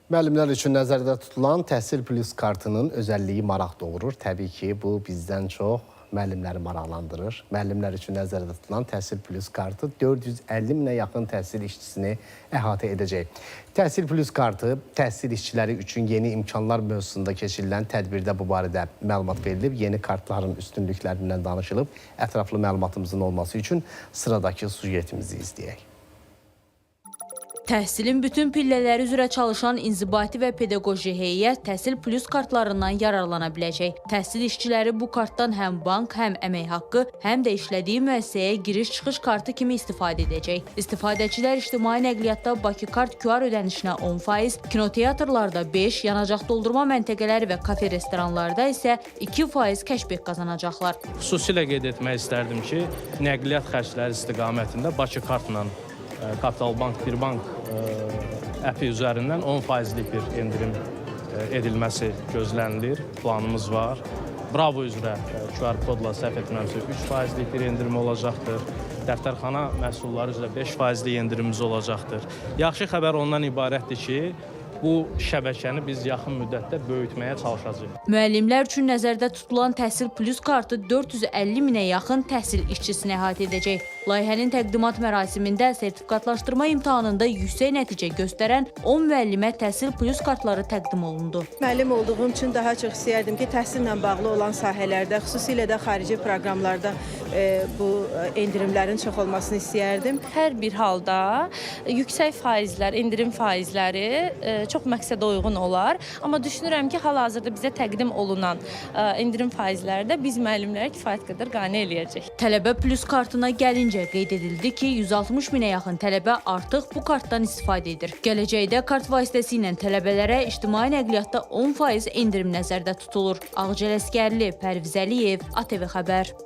Müəllimlər üçün nəzərdə tutulan Təhsil Plus kartının özəlliyi maraq doğurur. Təbii ki, bu bizdən çox müəllimləri maraqlandırır. Müəllimlər üçün nəzərdə tutulan Təhsil Plus kartı 450 minə yaxın təhsil işçisini əhatə edəcək. Təhsil Plus kartı təhsil işçiləri üçün yeni imkanlar mövzusunda keçirilən tədbirdə bu barədə məlumat verilib. Yeni kartların üstünlüklərindən danışılıb. Ətraflı məlumatımızın olması üçün sıradakı sujetimizi izləyək. Təhsilin bütün pillələri üzrə çalışan inzibati və pedaqoji heyət Təhsil Plus kartlarından yararlana biləcək. Təhsil işçiləri bu kartdan həm bank, həm əmək haqqı, həm də işlədiyi müəssisəyə giriş-çıxış kartı kimi istifadə edəcək. İstifadəçilər ictimai nəqliyyatda Bakı kart QR ödənişinə 10%, kinoteatrlarda 5%, yanacaq doldurma məntəqələri və kafe restoranlarda isə 2% kəşbek qazanacaqlar. Xüsusilə qeyd etmək istərdim ki, nəqliyyat xərcləri istiqamətində Bakı kartla Kapital Bank, Bir Bank əpi üzərindən 10%lik bir endirim edilməsi gözlənilir, planımız var. Bravo üzrə QR kodla səhv etmirəmsə 3%lik bir endirim olacaqdır. Dəftərxana məhsulları üzrə 5%lik endirimimiz olacaqdır. Yaxşı xəbər ondan ibarətdir ki, bu şəbəkəni biz yaxın müddətdə böyütməyə çalışacağıq. Müəllimlər üçün nəzərdə tutulan Təhsil Plus kartı 450 minə yaxın təhsil işçisini əhatə edəcək. Layihənin təqdimat mərasimində sertifikatlaşdırma imtahanında yüksək nəticə göstərən 10 müəllimə Təhsil Plus kartları təqdim olundu. Müəllim olduğum üçün daha çox istəyərdim ki, təhsillə bağlı olan sahələrdə, xüsusilə də xarici proqramlarda bu endirimlərin çox olmasını istəyərdim. Hər bir halda yüksək faizlər, endirim faizləri çox məqsədə uyğun olar. Amma düşünürəm ki, hal-hazırda bizə təqdim olunan endirim faizləri də biz müəllimlərə kifayət qədər qane eləyəcək. Tələbə Plus kartına gəlincə qeyd edildi ki, 160 minə yaxın tələbə artıq bu kartdan istifadə edir. Gələcəkdə kart vasitəsilə tələbələrə ictimai nəqliyyatda 10% endirim nəzərdə tutulur. Ağcələskərli, Pərviz Əliyev, ATV Xəbər.